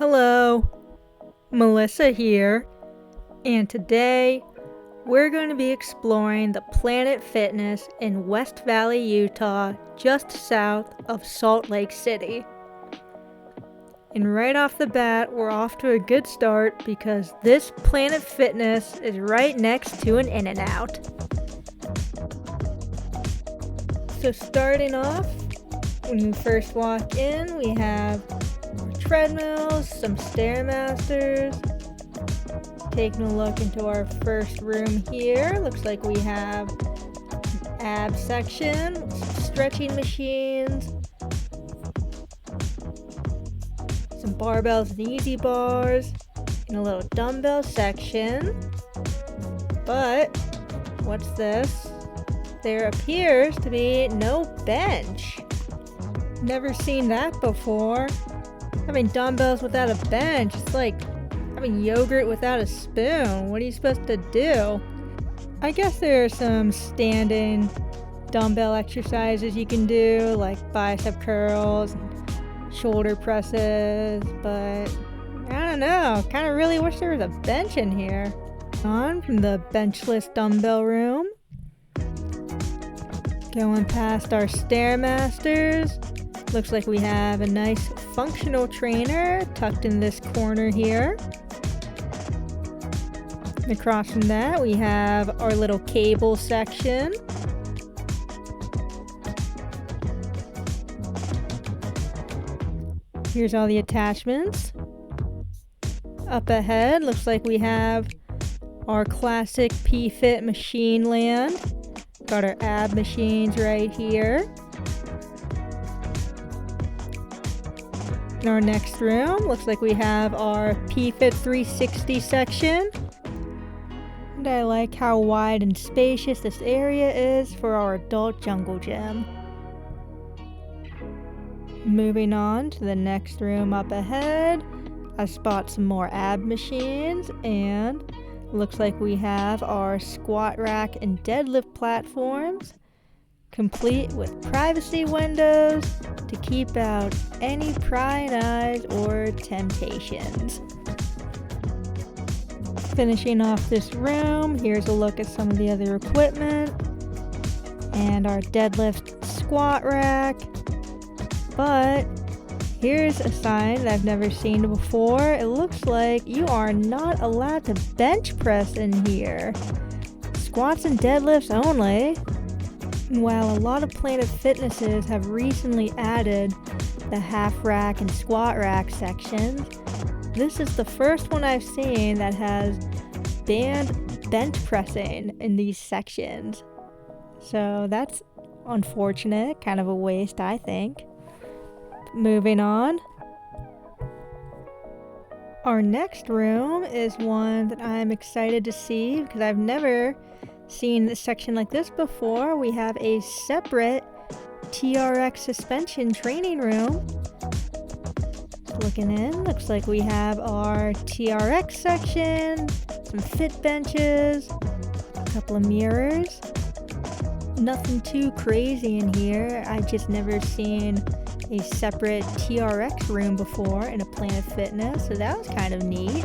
Hello, Melissa here, and today we're going to be exploring the Planet Fitness in West Valley, Utah, just south of Salt Lake City. And right off the bat, we're off to a good start because this Planet Fitness is right next to an In-N-Out. So starting off, when you first walk in, we have treadmills, some Stairmasters. Taking a look into our first room here, looks like we have an ab section, some stretching machines, some barbells and easy bars, and a little dumbbell section. But what's this? There appears to be no bench. Never seen that before. Having dumbbells without a bench, it's like having yogurt without a spoon. What are you supposed to do? I guess there are some standing dumbbell exercises you can do, like bicep curls and shoulder presses, but I don't know. Kind of really wish there was a bench in here. On from the benchless dumbbell room. Going past our Stairmasters. Looks like we have a nice functional trainer tucked in this corner here. Across from that, we have our little cable section. Here's all the attachments. Up ahead, looks like we have our classic P-Fit machine land. Got our ab machines right here. In our next room, looks like we have our P-Fit 360 section. And I like how wide and spacious this area is for our adult jungle gym. Moving on to the next room up ahead, I spot some more ab machines, and looks like we have our squat rack and deadlift platforms, complete with privacy windows to keep out any prying eyes or temptations. Finishing off this room, here's a look at some of the other equipment and our deadlift squat rack. But here's a sign that I've never seen before. It looks like you are not allowed to bench press in here. Squats and deadlifts only. While a lot of Planet Fitnesses have recently added the half rack and squat rack sections, this is the first one I've seen that has banned bench pressing in these sections. So that's unfortunate, kind of a waste, I think. Moving on. Our next room is one that I'm excited to see because I've never seen a section like this before. We have a separate TRX suspension training room. Looking in, looks like we have our TRX section, some fit benches, a couple of mirrors. Nothing too crazy in here. I've just never seen a separate TRX room before in a Planet Fitness, so that was kind of neat.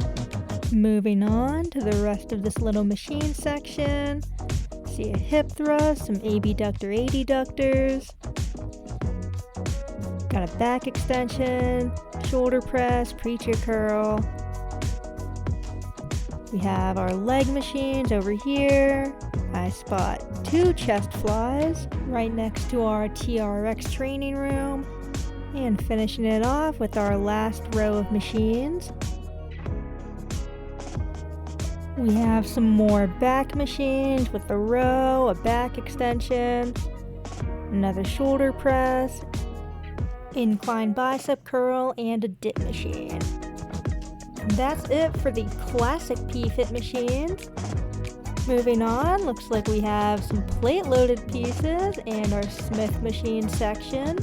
Moving on to the rest of this little machine section. See a hip thrust, some abductor adductors. Got a back extension, shoulder press, preacher curl. We have our leg machines over here. I spot 2 chest flies right next to our TRX training room. And finishing it off with our last row of machines. We have some more back machines with a row, a back extension, another shoulder press, incline bicep curl, and a dip machine. That's it for the classic P-Fit machines. Moving on, looks like we have some plate-loaded pieces and our Smith machine section.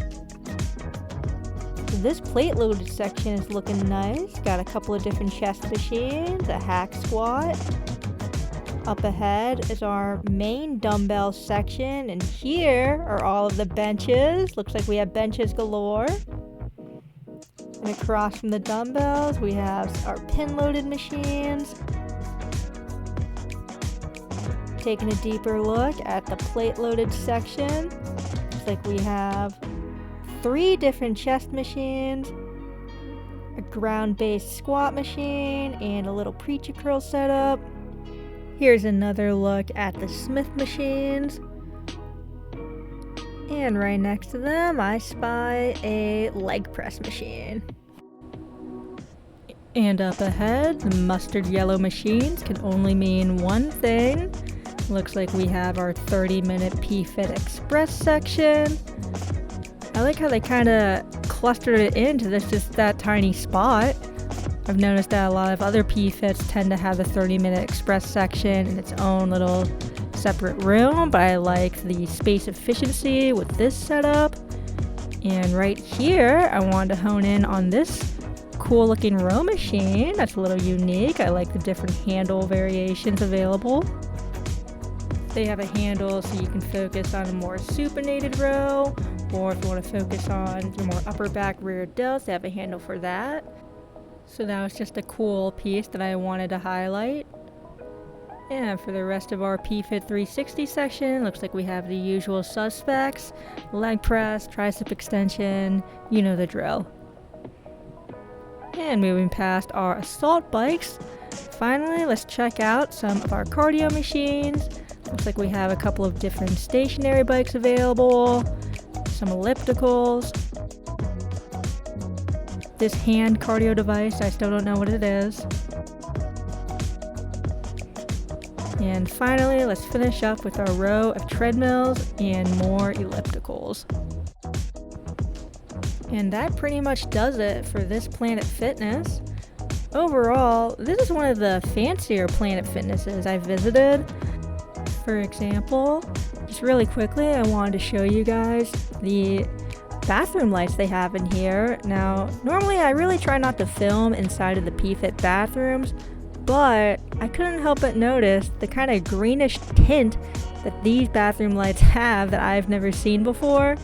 This plate-loaded section is looking nice. Got a couple of different chest machines, a hack squat. Up ahead is our main dumbbell section, and here are all of the benches. Looks like we have benches galore. And across from the dumbbells, we have our pin-loaded machines. Taking a deeper look at the plate-loaded section, looks like we have 3 different chest machines, a ground-based squat machine, and a little preacher curl setup. Here's another look at the Smith machines. And right next to them, I spy a leg press machine. And up ahead, the mustard yellow machines can only mean one thing. Looks like we have our 30-minute P-Fit Express section. I like how they kind of clustered it into just that tiny spot. I've noticed that a lot of other P-Fits tend to have the 30-minute Express section in its own little separate room, but I like the space efficiency with this setup. And right here, I wanted to hone in on this cool looking row machine. That's a little unique. I like the different handle variations available. They have a handle so you can focus on a more supinated row, or if you want to focus on your more upper back rear delts, they have a handle for that. So that was just a cool piece that I wanted to highlight. And for the rest of our P-Fit 360 section, looks like we have the usual suspects: leg press, tricep extension, you know the drill. And moving past our assault bikes, finally let's check out some of our cardio machines. Looks like we have a couple of different stationary bikes available, some ellipticals. This hand cardio device, I still don't know what it is. And finally, let's finish up with our row of treadmills and more ellipticals. And that pretty much does it for this Planet Fitness. Overall, this is one of the fancier Planet Fitnesses I've visited. For example, just really quickly, I wanted to show you guys the bathroom lights they have in here. Now, normally I really try not to film inside of the P-Fit bathrooms, but I couldn't help but notice the kind of greenish tint that these bathroom lights have that I've never seen before.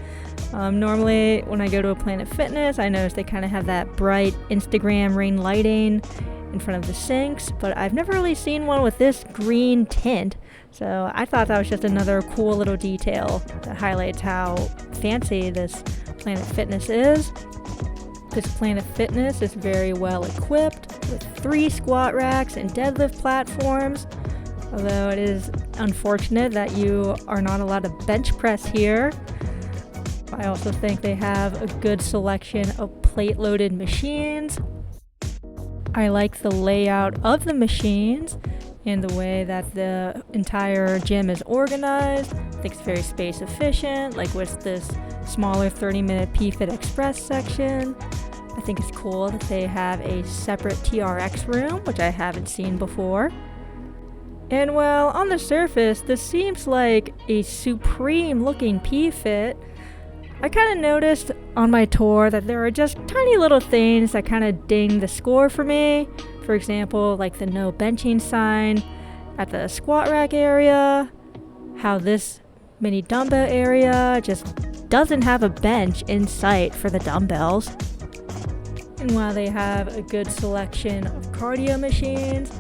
Normally, when I go to a Planet Fitness, I notice they kind of have that bright Instagram ring lighting in front of the sinks, but I've never really seen one with this green tint. So I thought that was just another cool little detail that highlights how fancy this Planet Fitness is. This Planet Fitness is very well equipped with 3 squat racks and deadlift platforms, although it is unfortunate that you are not allowed to bench press here. I also think they have a good selection of plate-loaded machines. I like the layout of the machines and the way that the entire gym is organized. I think it's very space efficient, like with this smaller 30-minute P-Fit Express section. I think it's cool that they have a separate TRX room, which I haven't seen before. And well, on the surface, this seems like a supreme looking P-Fit. I kind of noticed on my tour that there are just tiny little things that kind of ding the score for me. For example, like the no benching sign at the squat rack area, how this mini dumbbell area just doesn't have a bench in sight for the dumbbells. And while they have a good selection of cardio machines,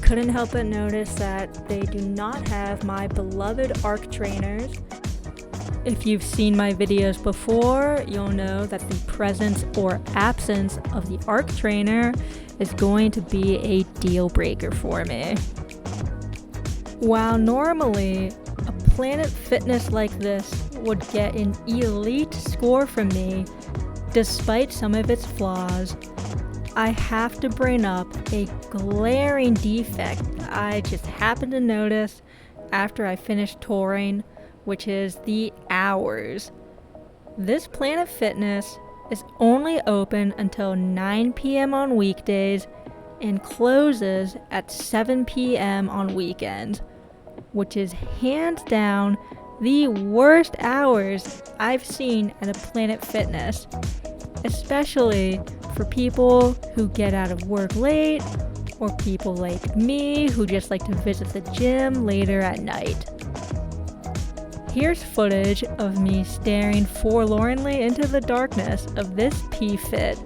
couldn't help but notice that they do not have my beloved arc trainers. If you've seen my videos before, you'll know that the presence or absence of the arc trainer is going to be a deal breaker for me. While normally a Planet Fitness like this would get an elite score from me, despite some of its flaws, I have to bring up a glaring defect I just happened to notice after I finished touring, which is the hours. This Planet Fitness is only open until 9 p.m. on weekdays and closes at 7 p.m. on weekends, which is hands down the worst hours I've seen at a Planet Fitness, especially for people who get out of work late or people like me who just like to visit the gym later at night. Here's footage of me staring forlornly into the darkness of this P-Fit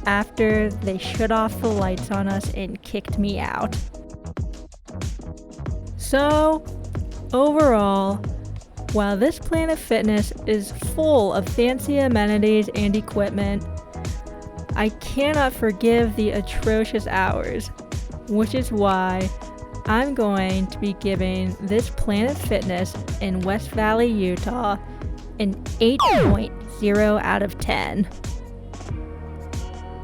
after they shut off the lights on us and kicked me out. So, overall, while this Planet Fitness is full of fancy amenities and equipment, I cannot forgive the atrocious hours, which is why I'm going to be giving this Planet Fitness in West Valley, Utah, an 8.0 out of 10.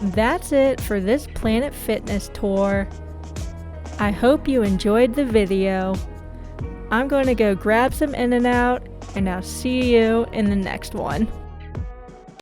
That's it for this Planet Fitness tour. I hope you enjoyed the video. I'm going to go grab some In-N-Out, and I'll see you in the next one.